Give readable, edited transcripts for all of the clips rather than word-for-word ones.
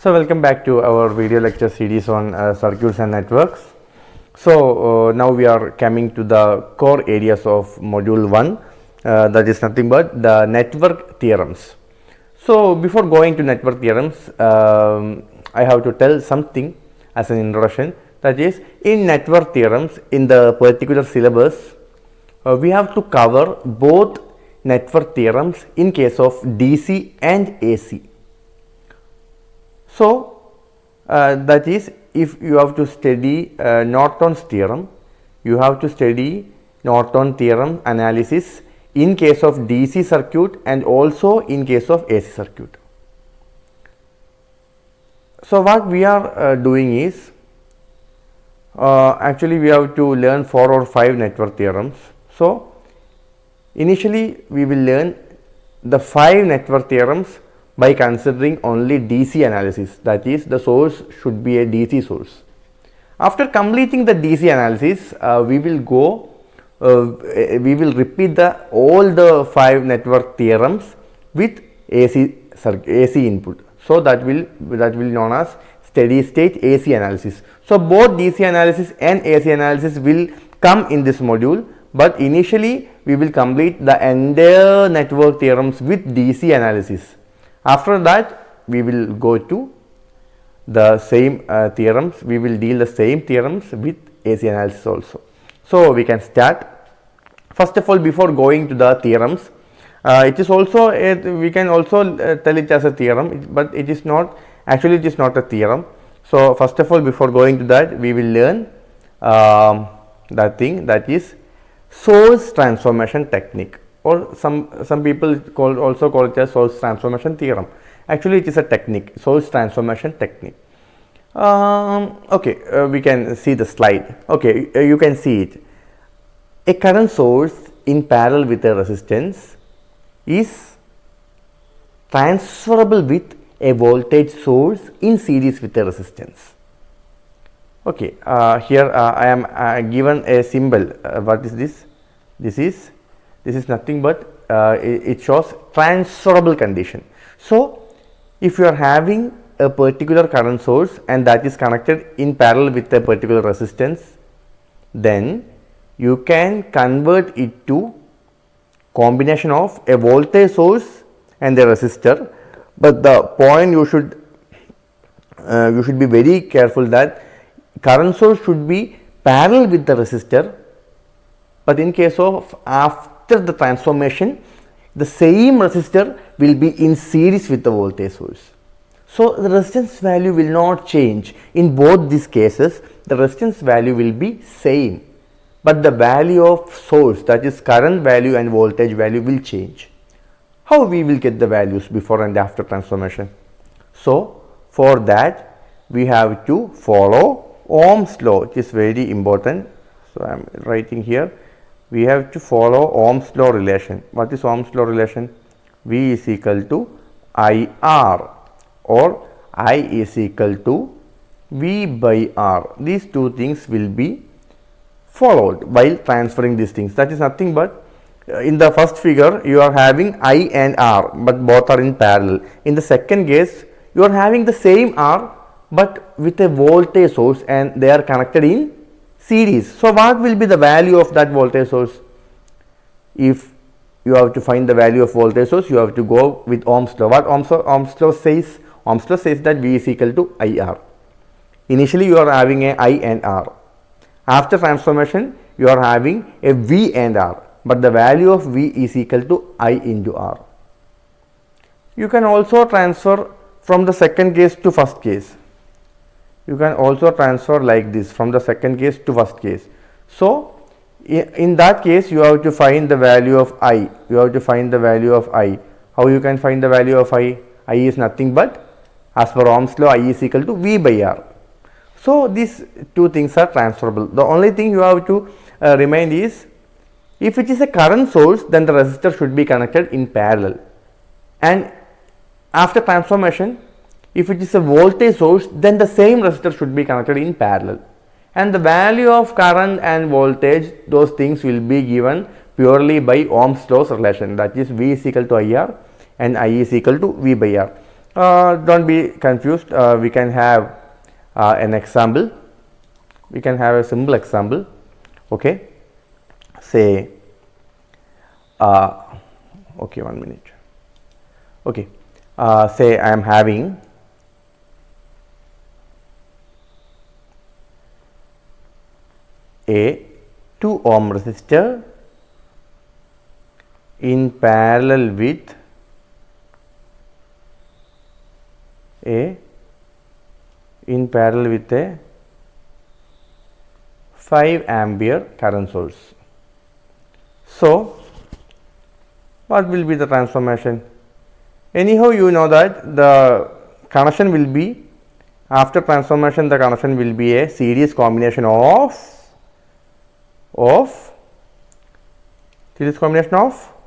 So welcome back to our video lecture series on circuits and networks. So now we are coming to the core areas of module 1, that is nothing but the network theorems. So before going to network theorems, I have to tell something as an introduction, that is, in network theorems in the particular syllabus we have to cover both network theorems in case of DC and AC. So that is, if you have to study Norton's theorem, you have to study Norton theorem analysis in case of DC circuit and also in case of AC circuit. So what we are doing is, actually we have to learn 4 or 5 network theorems. So initially we will learn the 5 network theorems by considering only DC analysis, that is, the source should be a DC source. After completing the DC analysis, we will repeat all the 5 network theorems with AC input. So that will known as steady state AC analysis. So both DC analysis and AC analysis will come in this module, but initially we will complete the entire network theorems with DC analysis. After that, we will go to the same theorems, we will deal the same theorems with AC analysis also. So we can start. First of all, before going to the theorems, it is also we can also tell it as a theorem, but it is not, actually it is not a theorem. So first of all, before going to that, we will learn that thing, that is source transformation technique, or some people also call it as source transformation theorem. Actually it is a technique, source transformation technique. Okay, we can see the slide. Okay, you can see it. A current source in parallel with a resistance is transferable with a voltage source in series with a resistance. Okay, here I am given a symbol. What is this? This is nothing but it shows transferable condition. So if you are having a particular current source and that is connected in parallel with a particular resistance, then you can convert it to combination of a voltage source and a resistor. But the point you should be very careful that current source should be parallel with the resistor, but in case of after the transformation, the same resistor will be in series with the voltage source. So the resistance value will not change. In both these cases, the resistance value will be same, but the value of source, that is current value and voltage value, will change. How we will get the values before and after transformation? So for that we have to follow Ohm's law, which is very important. So I am writing here, we have to follow Ohm's law relation. What is Ohm's law relation? V is equal to IR, or I is equal to V by R. These two things will be followed while transferring these things. That is nothing but, in the first figure you are having I and R, but both are in parallel. In the second case, you are having the same R but with a voltage source and they are connected in series. So what will be the value of that voltage source? If you have to find the value of voltage source, you have to go with Ohm's law. What Ohm's law says? Ohm's law says that V is equal to IR. Initially you are having a I and R. After transformation, you are having a V and R, but the value of V is equal to I into R. You can also transfer from the second case to first case. You can also transfer like this, from the second case to first case. So in that case, you have to find the value of I. You have to find the value of I. How you can find the value of I? I is nothing but, as per Ohm's law, I is equal to V by R. So these two things are transferable. The only thing you have to remind is, if it is a current source, then the resistor should be connected in parallel, and after transformation, if it is a voltage source, then the same resistor should be connected in parallel, and the value of current and voltage, those things will be given purely by Ohm's law's relation, that is V is equal to IR and I is equal to V by R. Don't be confused. We can have an example. We can have a simple example. Okay, say okay, 1 minute. Okay, say I am having a 2 ohm resistor in parallel with a 5 ampere current source. So, what will be the transformation? Anyhow, you know that the connection will be, after transformation, the connection will be a series combination of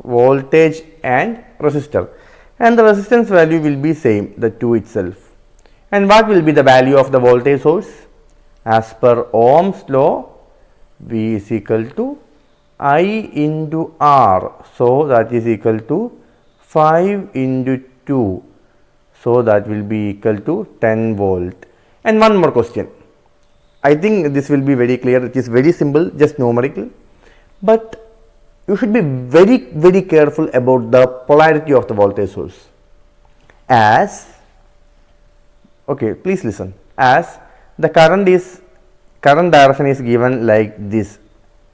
voltage and resistor, and the resistance value will be same, the 2 itself. And what will be the value of the voltage source? As per Ohm's law, V is equal to I into R. So, that is equal to 5 into 2. So, that will be equal to 10 volt. And one more question. I think this will be very clear. It is very simple, just numerical. But you should be very careful about the polarity of the voltage source. As, okay, please listen. As the current direction is given like this,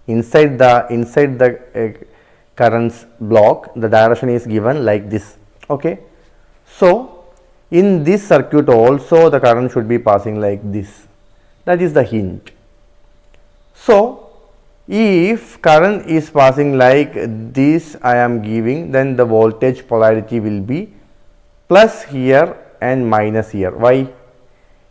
inside the currents block, the direction is given like this. Okay, so in this circuit also the current should be passing like this. That is the hint. So if current is passing like this, I am giving, then the voltage polarity will be plus here and minus here. Why?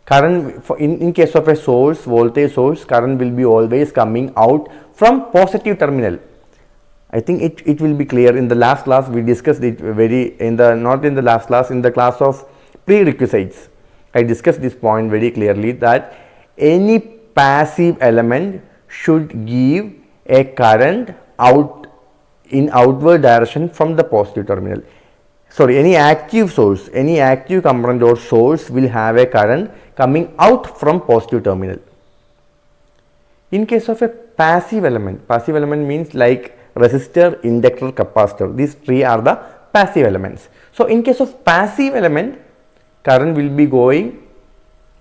Current, in case of a source, voltage source, current will be always coming out from positive terminal. I think it will be clear. In the last class we discussed it not in the last class, in the class of prerequisites, I discussed this point very clearly, that any passive element should give a current in outward direction from the positive terminal. Sorry, any active component or source will have a current coming out from positive terminal. In case of a passive element means like resistor, inductor, capacitor, these three are the passive elements. So in case of passive element, current will be going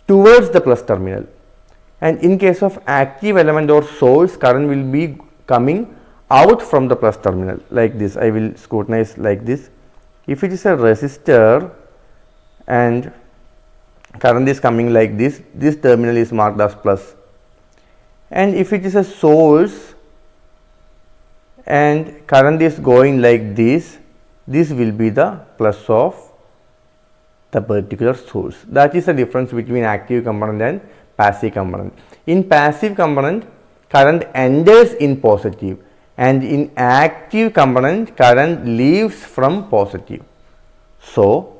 towards the plus terminal, and in case of active element or source, current will be coming out from the plus terminal like this. I will scrutinize like this. If it is a resistor and current is coming like this, this terminal is marked as plus, and if it is a source and current is going like this, this will be the plus of the particular source. That is the difference between active component and passive component. In passive component, current enters in positive, and in active component, current leaves from positive. So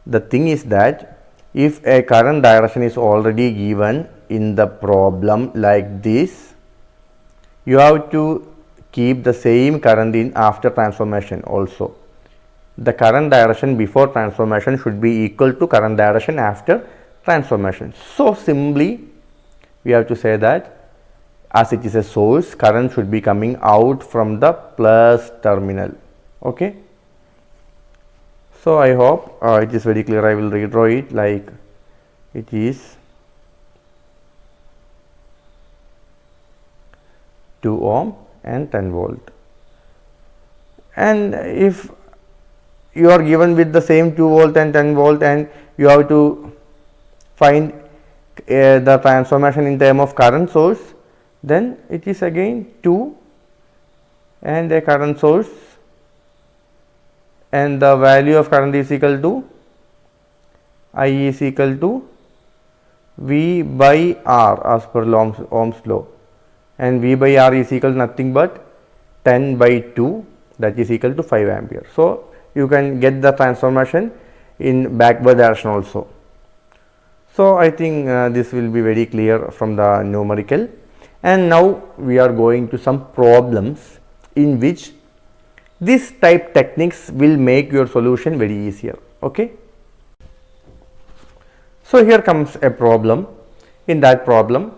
the thing is that if a current direction is already given in the problem like this, you have to keep the same current in after transformation also. The current direction before transformation should be equal to current direction after transformation. So simply we have to say that as it is a source, current should be coming out from the plus terminal. Okay. So I hope it is very clear. I will redraw it like it is 2 ohm and 10 volt. And if you are given with the same 2 volt and 10 volt, and you have to find the transformation in terms of current source, then it is again 2 and a current source, and the value of current is equal to I is equal to V by R as per Ohm's law, and V by R is equal to nothing but 10 by 2, that is equal to 5 ampere. So you can get the transformation in backward direction also. So I think this will be very clear from the numerical. And now we are going to some problems in which this type techniques will make your solution very easier. Okay. So here comes a problem. In that problem,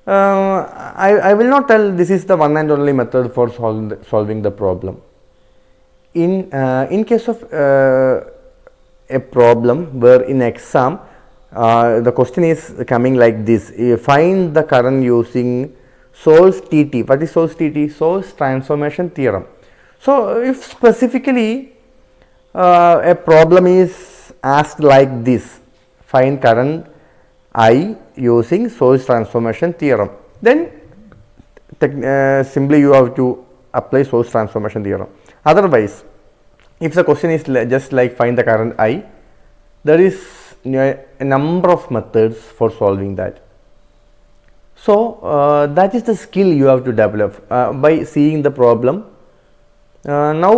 I will not tell this is the one and only method for solving the problem. In case of a problem where in exam the question is coming like this: find the current using source TT. What is source TT? Source transformation theorem. So if specifically a problem is asked like this: find current I using source transformation theorem, then simply you have to apply source transformation theorem. Otherwise, if the question is just like find the current I, there is a number of methods for solving that. So that is the skill you have to develop by seeing the problem. Now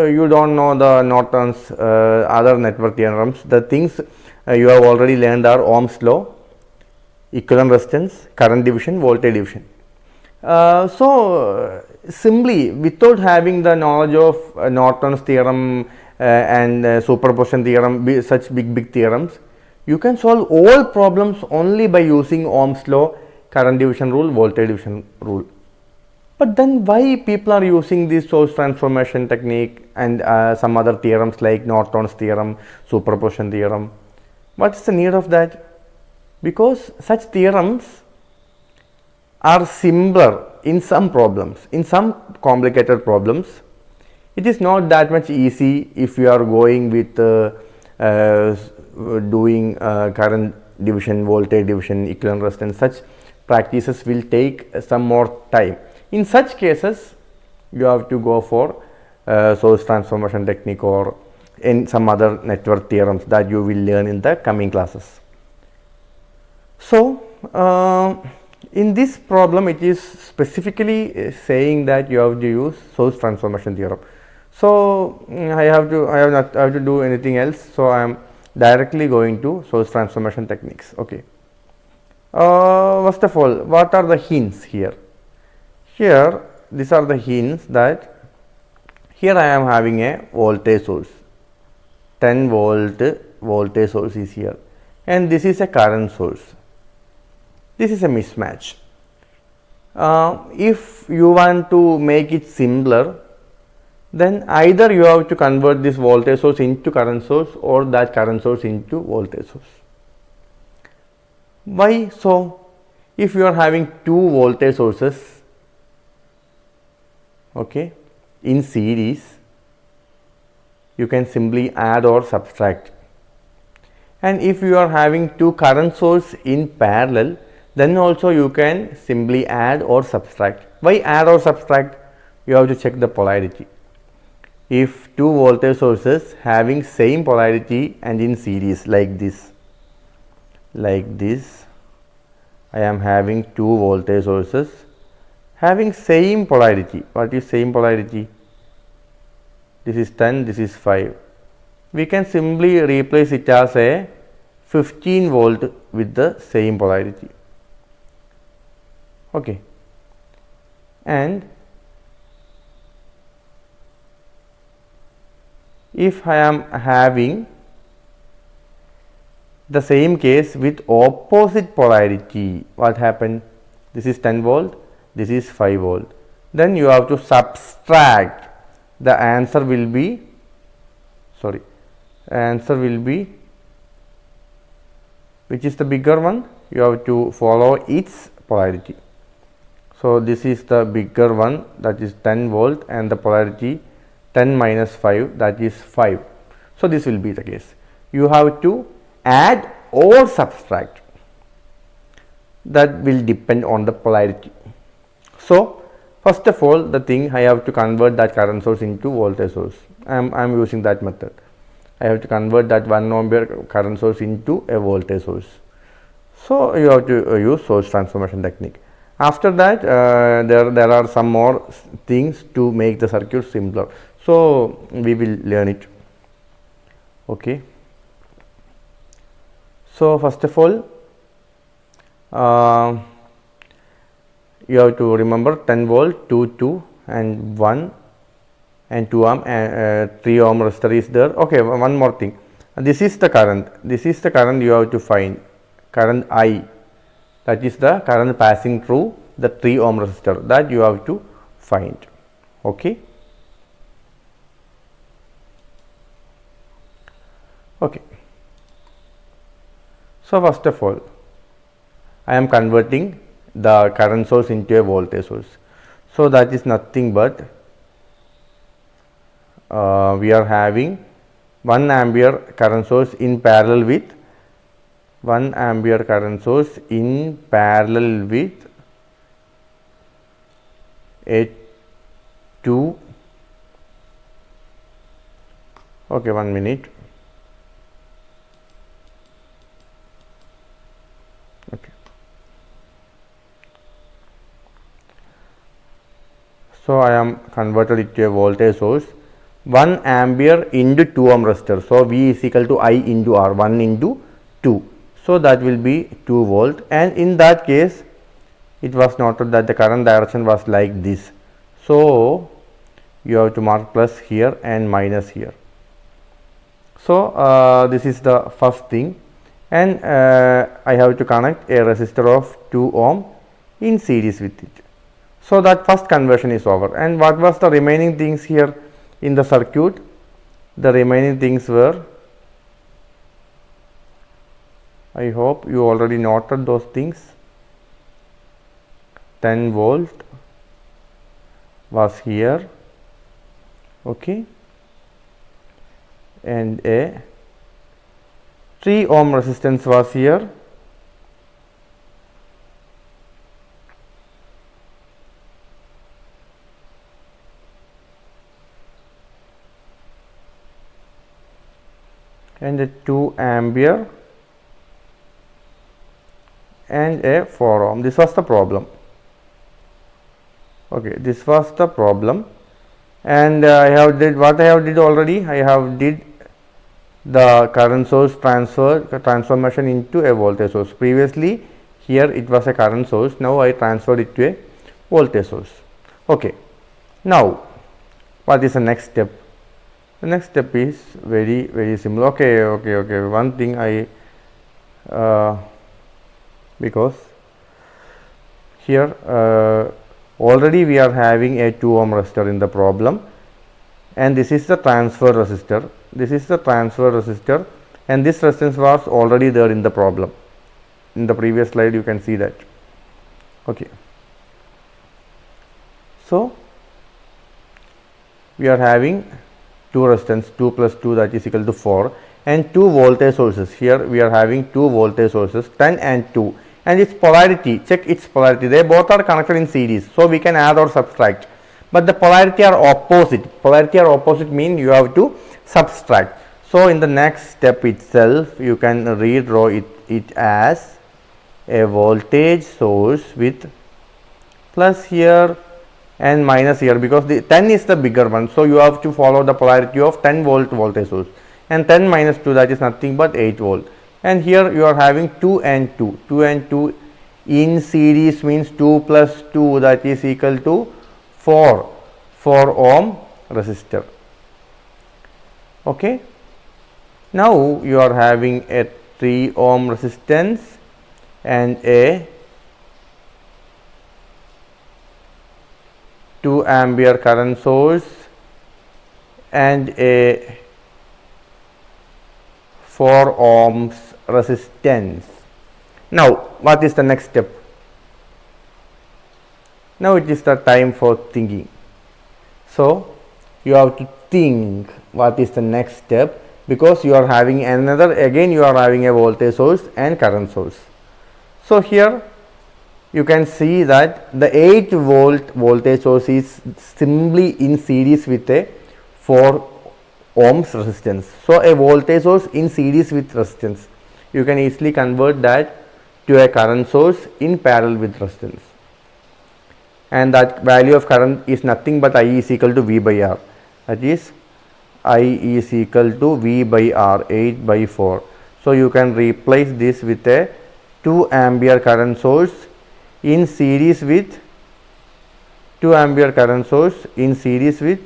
you don't know the Norton's other network theorems. The things you have already learned are Ohm's law, equivalent resistance, current division, voltage division. So simply without having the knowledge of Norton's theorem and superposition theorem, such big theorems, you can solve all problems only by using Ohm's law, current division rule, voltage division rule. But then why people are using this source transformation technique and some other theorems like Norton's theorem, superposition theorem? What is the need of that? Because such theorems are simpler in some problems. In some complicated problems, it is not that much easy if you are going with doing current division, voltage division, equivalent resistance. Such practices will take some more time. In such cases, you have to go for source transformation technique or in some other network theorems that you will learn in the coming classes. So in this problem, it is specifically saying that you have to use source transformation theorem. So I have to do anything else. So I am directly going to source transformation techniques. Okay. First of all, what are the hints here? Here, these are the hints that here I am having a voltage source. 10 volt voltage source is here, and this is a current source. This is a mismatch. If you want to make it simpler, then either you have to convert this voltage source into current source or that current source into voltage source. Why so? If you are having two voltage sources, okay, in series, you can simply add or subtract. And if you are having two current source in parallel, then also you can simply add or subtract. Why add or subtract? You have to check the polarity. If two voltage sources having same polarity and in series like this, I am having two voltage sources having same polarity. What is same polarity? This is 10, this is 5. We can simply replace it as a 15 volt with the same polarity. Okay. And if I am having the same case with opposite polarity, what happened? This is 10 volt, this is 5 volt. Then you have to subtract. The answer will be, which is the bigger one? You have to follow its polarity. So this is the bigger one, that is 10 volt, and the polarity 10 minus 5, that is 5. So this will be the case. You have to add or subtract. That will depend on the polarity. So first of all, the thing I have to convert that current source into voltage source. I am using that method. I have to convert that 1 ampere current source into a voltage source. So you have to use source transformation technique. After that, there are some more things to make the circuit simpler. So we will learn it. Okay. So first of all, you have to remember 10 volt, 2 and 1 and 2 ohm, 3 ohm resistor is there. Okay, one more thing. This is the current. This is the current you have to find. Current I, that is the current passing through the 3 ohm resistor, that you have to find. Okay. Okay. So first of all, I am converting the current source into a voltage source. So that is nothing but we are having 1 ampere current source in parallel with 1 ampere current source in parallel with a 2. Okay, 1 minute. Okay. So I am converted it to a voltage source 1 ampere into 2 ohm resistor. So V is equal to I into R, 1 into 2. So that will be 2 volt, and in that case it was noted that the current direction was like this. So you have to mark plus here and minus here. So this is the first thing, and I have to connect a resistor of 2 ohm in series with it. So that first conversion is over. And what was the remaining things here in the circuit? The remaining things were, I hope you already noted those things. 10 volt was here, okay, and a 3 ohm resistance was here, and a 2 ampere and a 4 ohm. This was the problem. Okay, this was the problem, and I have did what I have did already. I have did the current source transformation into a voltage source. Previously here it was a current source, now I transferred it to a voltage source. Okay, now what is the next step? The next step is very similar. Okay. One thing I because here already we are having a 2 ohm resistor in the problem, and this is the transfer resistor. This is the transfer resistor, and this resistance was already there in the problem. In the previous slide you can see that. Okay. So we are having 2 resistance, 2 plus 2, that is equal to 4, and 2 voltage sources. Here we are having 2 voltage sources, 10 and 2, and its polarity, check its polarity, they both are connected in series, so we can add or subtract, but the polarity are opposite. Polarity are opposite mean you have to subtract. So in the next step itself you can redraw it as a voltage source with plus here and minus here, because the 10 is the bigger one, so you have to follow the polarity of 10 volt voltage source, and 10 minus 2, that is nothing but 8 volt, and here you are having 2 and 2. 2 and 2 in series means 2 plus 2, that is equal to 4 ohm resistor. Okay, now you are having a 3 ohm resistance and a 2 ampere current source and a 4 ohms resistance. Now what is the next step? Now it is the time for thinking. So you have to think what is the next step, because you are having another, again you are having a voltage source and current source. So here you can see that the 8 volt voltage source is simply in series with a 4 ohms resistance. So a voltage source in series with resistance, you can easily convert that to a current source in parallel with resistance, and that value of current is nothing but I is equal to V by R, that is I is equal to V by R, 8 by 4. So you can replace this with a 2 ampere current source in series with 2 ampere current source in series with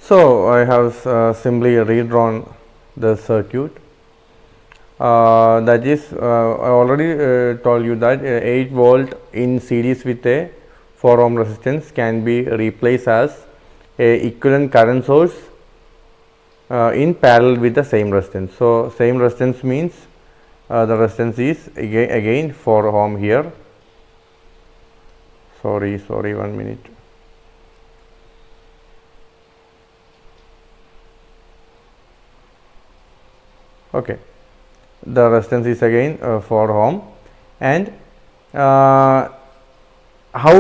So I have simply redrawn the circuit. That is, I already told you that 8 volt in series with a 4 ohm resistance can be replaced as a equivalent current source in parallel with the same resistance. So same resistance means the resistance is again 4 ohm here. Sorry, 1 minute. Okay, the resistance is again 4 ohm, and how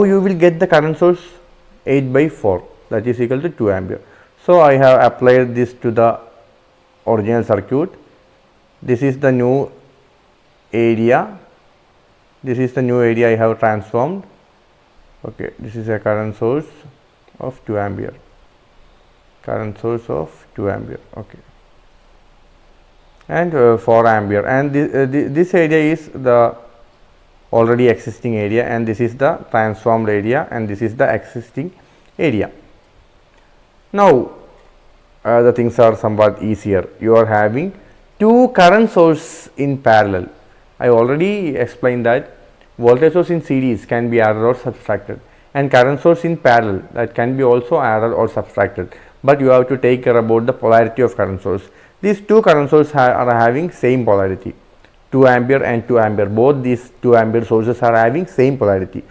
you will get the current source? 8 by 4, that is equal to 2 ampere. So I have applied this to the original circuit. This is the new area. This is the new area I have transformed. Okay, this is a current source of 2 ampere. Current source of 2 ampere. Okay, and 4 ampere, and this area is the already existing area, and this is the transformed area, and this is the existing area. Now the things are somewhat easier. You are having two current sources in parallel. I already explained that voltage source in series can be added or subtracted, and current source in parallel, that can be also added or subtracted, but you have to take care about the polarity of current source. These two current sources are having same polarity, 2 ampere and 2 ampere. Both these 2 ampere sources are having same polarity.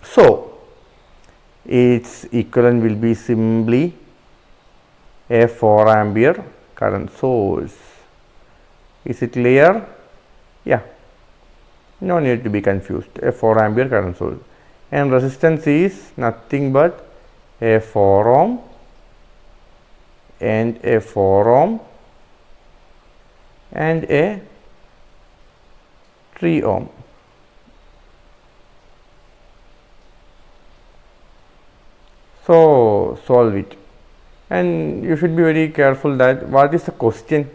So its equivalent will be simply a 4 ampere current source. Is it clear? Yeah, no need to be confused. A 4 ampere current source, and resistance is nothing but a 4 ohm and a 4 ohm and a 3 ohm. So solve it, and you should be very careful that what is the question.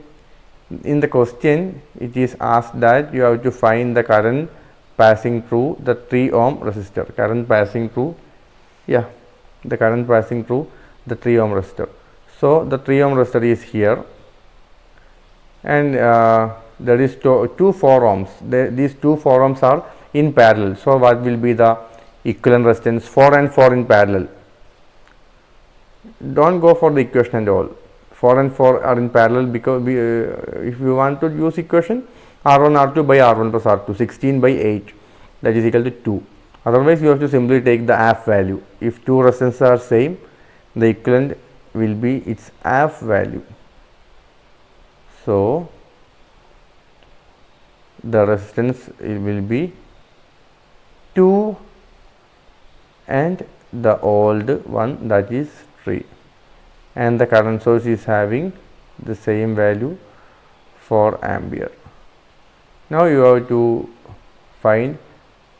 In the question it is asked that you have to find the current passing through the 3 ohm resistor, current passing through, the current passing through the 3 ohm resistor. So the 3 ohm resistor is here, and there is two 4 ohms. These two 4 ohms are in parallel. So what will be the equivalent resistance? 4 and 4 in parallel. Don't go for the equation and all. 4 and 4 are in parallel, because if you want to use equation, R1 R2 by R1 plus R2, 16 by 8, that is equal to 2. Otherwise you have to simply take the half value. If two resistances are same, the equivalent will be its half value. So the resistance will be 2 and the old one, that is 3, and the current source is having the same value, 4 ampere. Now you have to find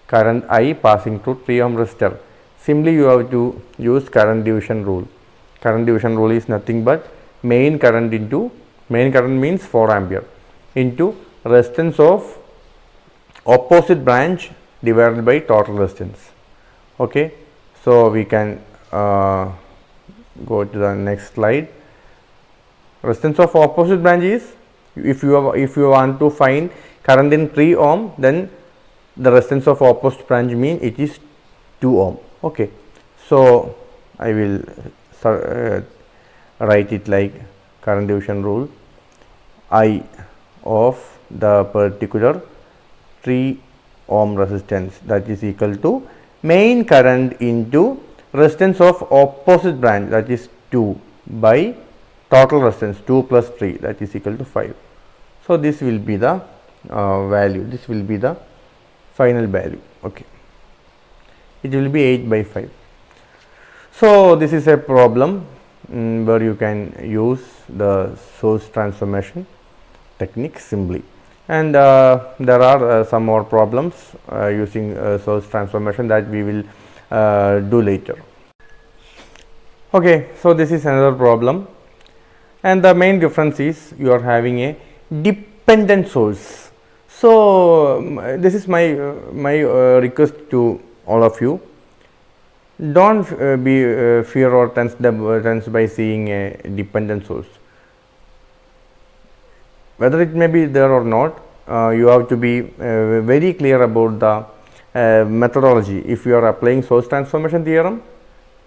current I passing through 3 ohm resistor. Simply you have to use current division rule. Current division rule is nothing but main current means 4 ampere into resistance of opposite branch divided by total resistance. Okay, so we can go to the next slide. Resistance of opposite branch is, if you want to find current in 3 ohm, then the resistance of opposite branch mean it is 2 ohm. Okay, so I will write it like current division rule. I of the particular 3 ohm resistance, that is equal to main current into resistance of opposite branch, that is 2, by total resistance 2 plus 3, that is equal to 5. So this will be the value, this will be the final value. Okay, it will be 8 by 5. So this is a problem where you can use the source transformation technique simply, and there are some more problems using source transformation that we will do later. Okay, so this is another problem, and the main difference is you are having a dependent source. So this is my request to all of you. don't be fear or tensed by seeing a dependent source. Whether it may be there or not, you have to be very clear about the methodology. If you are applying source transformation theorem,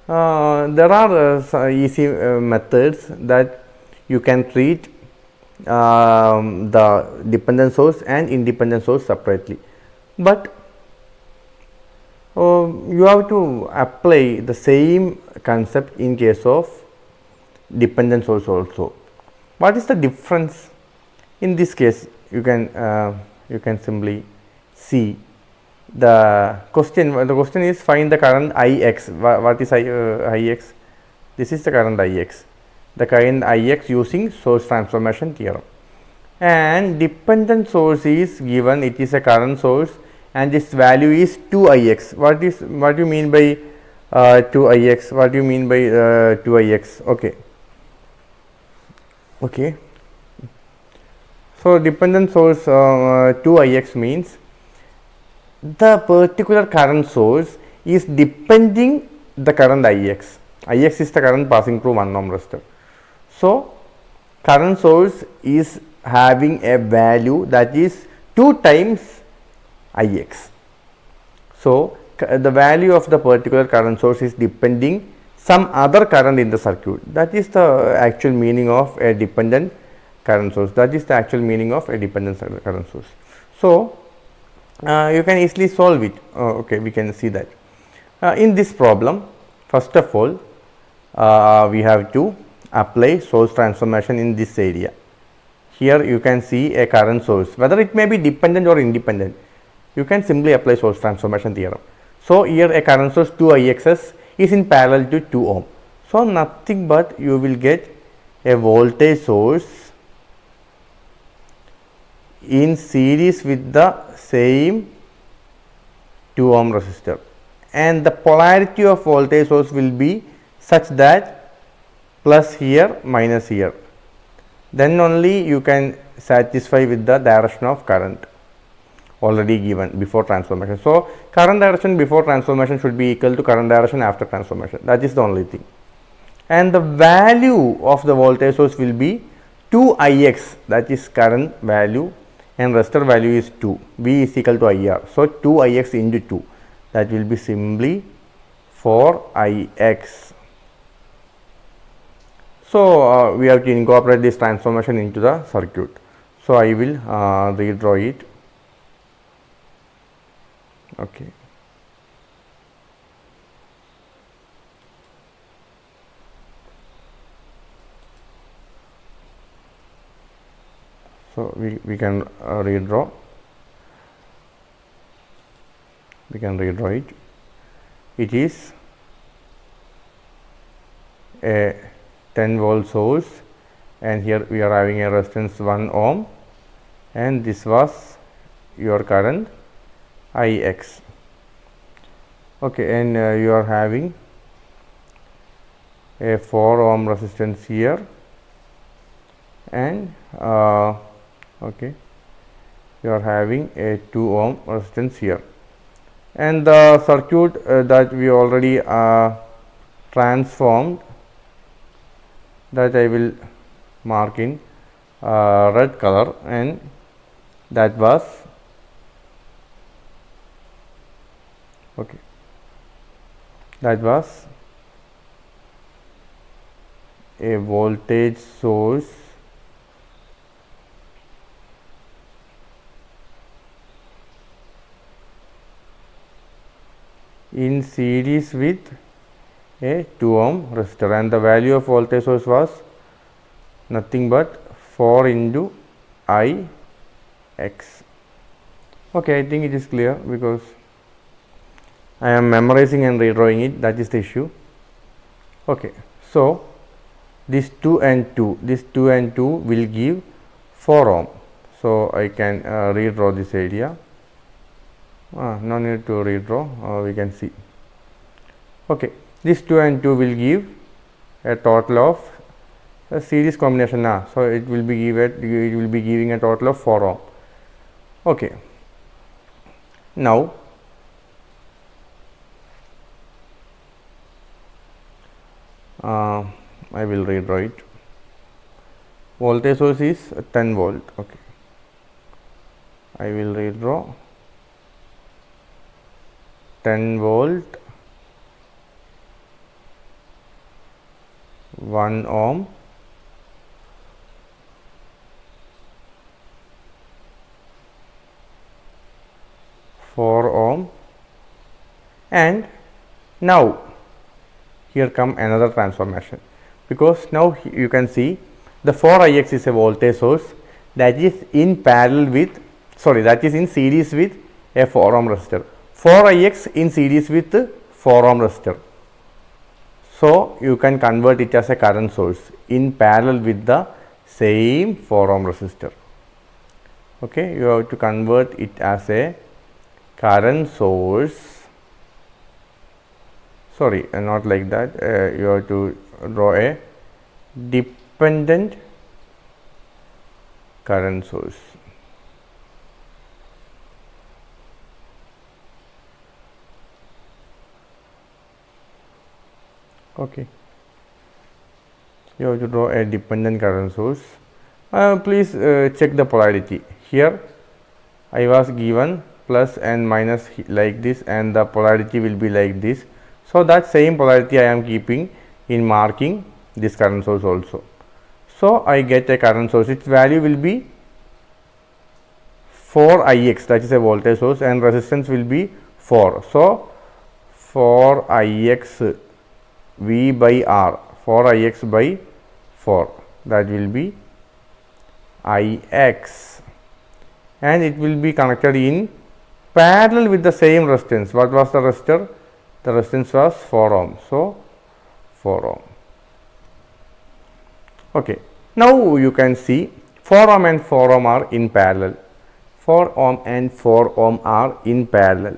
there are easy methods that you can treat the dependent source and independent source separately, but you have to apply the same concept in case of dependent source also. What is the difference? In this case, you can simply see the question. The question is find the current Ix. What is Ix? This is the current Ix. The current Ix using source transformation theorem. And dependent source is given. It is a current source, and this value is 2Ix. What do you mean by 2Ix? What do you mean by 2Ix? Okay. So dependent source 2Ix means the particular current source is depending the current Ix. Ix is the current passing through 1 ohm resistor. So current source is having a value that is 2 times Ix. So the value of the particular current source is depending some other current in the circuit. That is the actual meaning of a dependent current source. That is the actual meaning of a dependent current source. So you can easily solve it. Okay, we can see that in this problem. First of all, we have to apply source transformation in this area. Here you can see a current source, whether it may be dependent or independent. You can simply apply source transformation theorem. So here a current source 2Ix is in parallel to 2 ohm. So nothing but you will get a voltage source in series with the same 2 ohm resistor, and the polarity of voltage source will be such that plus here minus here. Then only you can satisfy with the direction of current already given before transformation. So current direction before transformation should be equal to current direction after transformation. That is the only thing. And the value of the voltage source will be 2Ix, that is current value, and resistor value is 2. V is equal to IR. So 2Ix into 2, that will be simply 4Ix. So we have to incorporate this transformation into the circuit. So I will redraw it. Okay. So we can redraw. We can redraw it. It is a 10 volt source, and here we are having a resistance 1 ohm, and this was your current Ix. Okay, and you are having a 4 ohm resistance here, and okay, you are having a 2 ohm resistance here, and the circuit that we already transformed, that I will mark in red color, and that was okay, that was a voltage source in series with a 2 ohm resistor, and the value of voltage source was nothing but 4 into Ix. Okay, I think it is clear because I am memorizing and redrawing it, that is the issue. Okay, so this 2 and 2, this 2 and 2 will give 4 ohm. So I can redraw this area. No need to redraw, we can see. Okay, this 2 and 2 will give a total of a series combination. So it will be giving a total of 4 ohm. Okay, now I will redraw it. Voltage source is 10 volt. Okay, I will redraw 10 volt, 1 ohm, ohm, and now here come another transformation, because now you can see the 4Ix is a voltage source that is in parallel with, that is in series with a 4 ohm resistor. 4Ix in series with 4 ohm resistor. So you can convert it as a current source in parallel with the same 4 ohm resistor. Okay, you have to convert it as a current source. Sorry, not like that. You have to draw a dependent current source. Okay, you have to draw a dependent current source. Please check the polarity. Here I was given plus and minus like this, and the polarity will be like this. So that same polarity I am keeping in marking this current source also. So I get a current source, its value will be 4Ix, that is a voltage source, and resistance will be 4. So 4Ix V by R, 4Ix by 4, that will be Ix, and it will be connected in parallel with the same resistance. What was the resistor? The resistance was 4 ohm. So 4 ohm. Okay, now you can see 4 ohm and 4 ohm are in parallel. 4 ohm and 4 ohm are in parallel.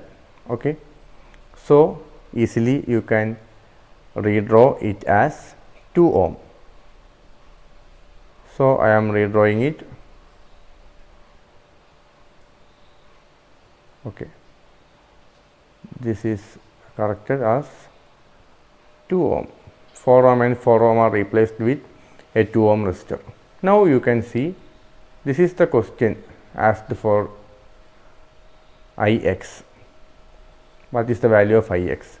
Okay, so easily you can redraw it as 2 ohm. So I am redrawing it. Okay, this is corrected as 2 ohm. 4 ohm and 4 ohm are replaced with a 2 ohm resistor. Now you can see this is the question asked for Ix. What is the value of Ix?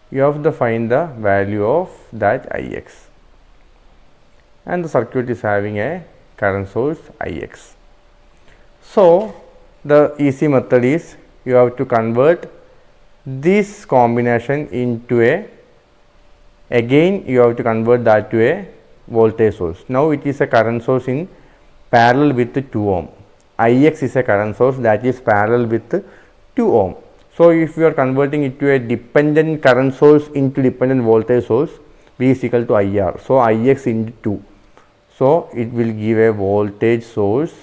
You have to find the value of that Ix, and the circuit is having a current source Ix. So the easy method is you have to convert this combination into again you have to convert that to a voltage source. Now it is a current source in parallel with 2 ohm. Ix is a current source that is parallel with 2 ohm. So if you are converting it to a dependent current source into dependent voltage source, V is equal to IR. So Ix into 2. So it will give a voltage source.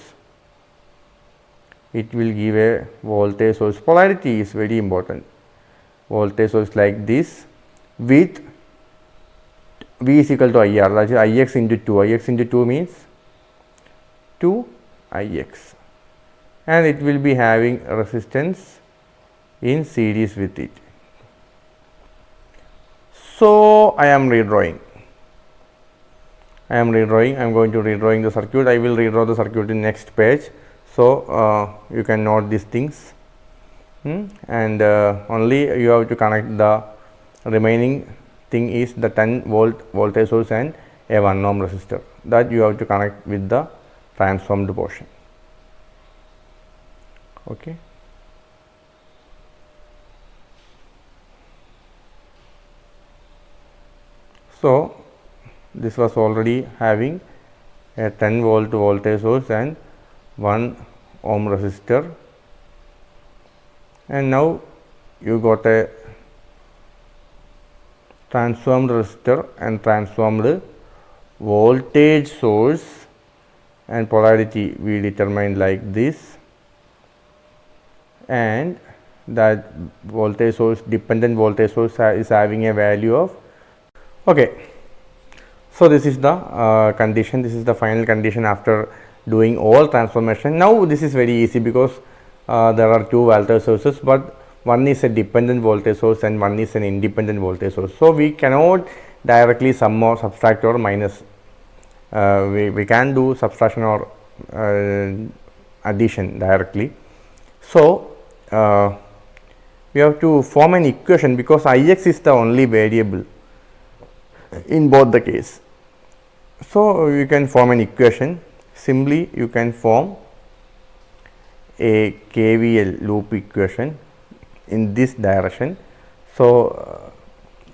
It will give a voltage source. Polarity is very important. Voltage source like this with V is equal to IR, that is Ix into 2. Ix into 2 means 2 Ix, and it will be having resistance in series with it. So I am redrawing. I am going to redrawing the circuit. I will redraw the circuit in next page. So you can note these things, and only you have to connect the remaining thing is the 10 volt voltage source and a 1 ohm resistor, that you have to connect with the transformed portion. Okay. So this was already having a 10 volt voltage source and 1 ohm resistor, and now you got a transformed resistor and transformed voltage source, and polarity we determined like this, and that voltage source, dependent voltage source, is having a value of. Okay, so this is the condition, this is the final condition after doing all transformation. Now this is very easy because there are two voltage sources, but one is a dependent voltage source and one is an independent voltage source. So we cannot directly sum or subtract or minus. We can do subtraction or addition directly. So we have to form an equation because ix is the only variable in both the case. So you can form an equation. Simply you can form a KVL loop equation in this direction. So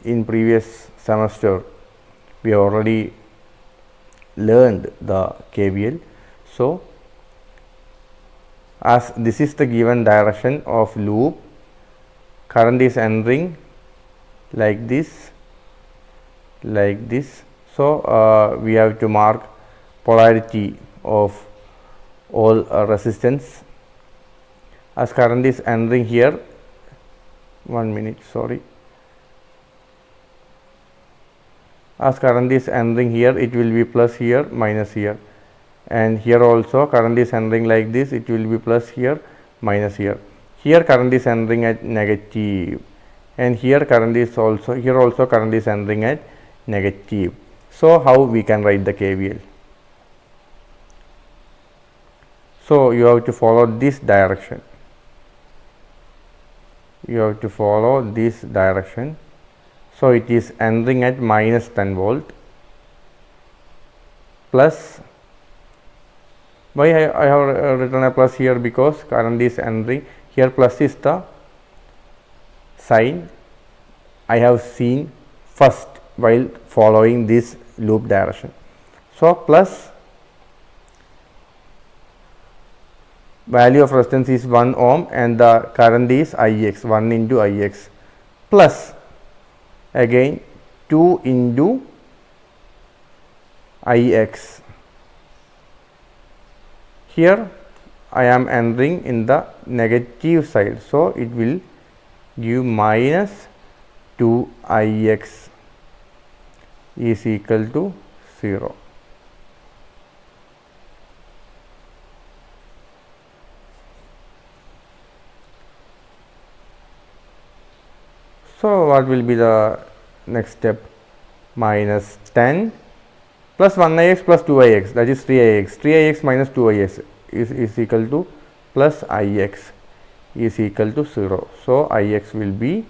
in previous semester we have already learned the KVL. So as this is the given direction of loop, current is entering like this, like this. So we have to mark polarity of all resistance. As current is entering here, 1 minute, sorry. As current is entering here, it will be plus here, minus here, and here also current is entering like this, it will be plus here, minus here. Here current is entering at negative, and here current is also, here also current is entering at negative. So how we can write the KVL? So you have to follow this direction. You have to follow this direction. So it is entering at minus 10 volt plus. Why I have written a plus here? Because current is entering here. Plus is the sign I have seen first while following this loop direction. So plus value of resistance is 1 ohm and the current is Ix, 1 into Ix, plus again 2 into Ix. Here I am entering in the negative side, so it will give minus 2 Ix is equal to 0. So what will be the next step? Minus 10 plus 1Ix plus 2Ix, that is 3Ix. 3Ix minus 2Ix is equal to plus Ix is equal to 0. So Ix will be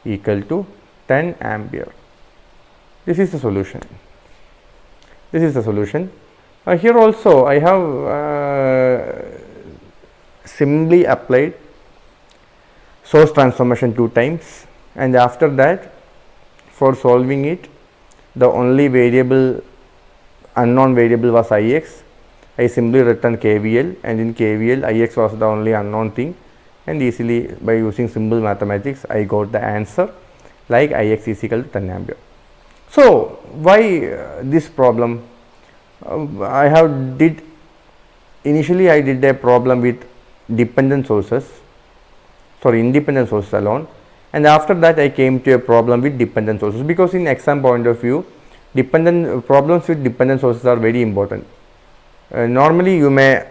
equal to 10 ampere. This is the solution. This is the solution. Here also I have simply applied source transformation 2 times, and after that for solving it, the only variable, unknown variable was Ix. I simply written KVL, and in KVL Ix was the only unknown thing, and easily by using simple mathematics I got the answer like Ix is equal to 10 ampere. So why this problem? Initially I did a problem with independent sources alone, and after that I came to a problem with dependent sources, because in exam point of view problems with dependent sources are very important. Normally you may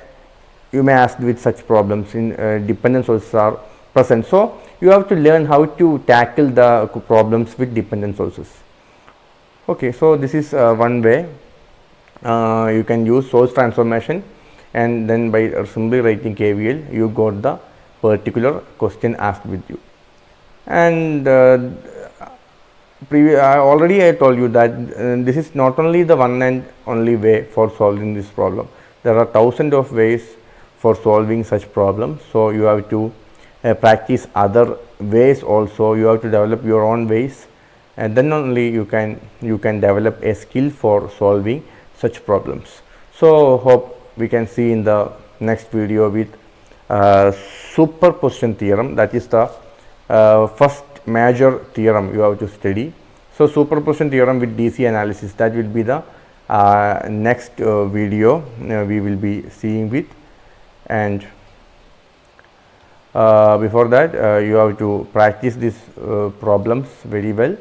ask with such problems in dependent sources are present, so you have to learn how to tackle the problems with dependent sources. Okay, so this is one way. You can use source transformation, and then by simply writing KVL you got the particular question asked with you. And I told you that this is not only the one and only way for solving this problem. There are thousands of ways for solving such problems, so you have to practice other ways also. You have to develop your own ways, and then only you can develop a skill for solving such problems. So hope we can see in the next video with superposition theorem. That is the first major theorem you have to study. So superposition theorem with DC analysis, that will be the next video we will be seeing with. And before that you have to practice these problems very well,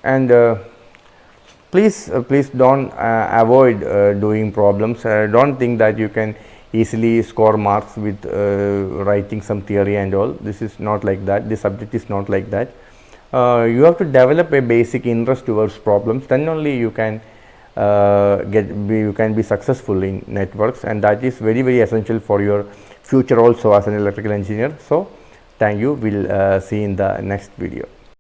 and please don't avoid doing problems. Don't think that you can easily score marks with writing some theory and all. This is not like that. This subject is not like that. you have to develop a basic interest towards problems, then only you can you can be successful in networks, and that is very, very essential for your future also as an electrical engineer. So thank you. We'll see in the next video.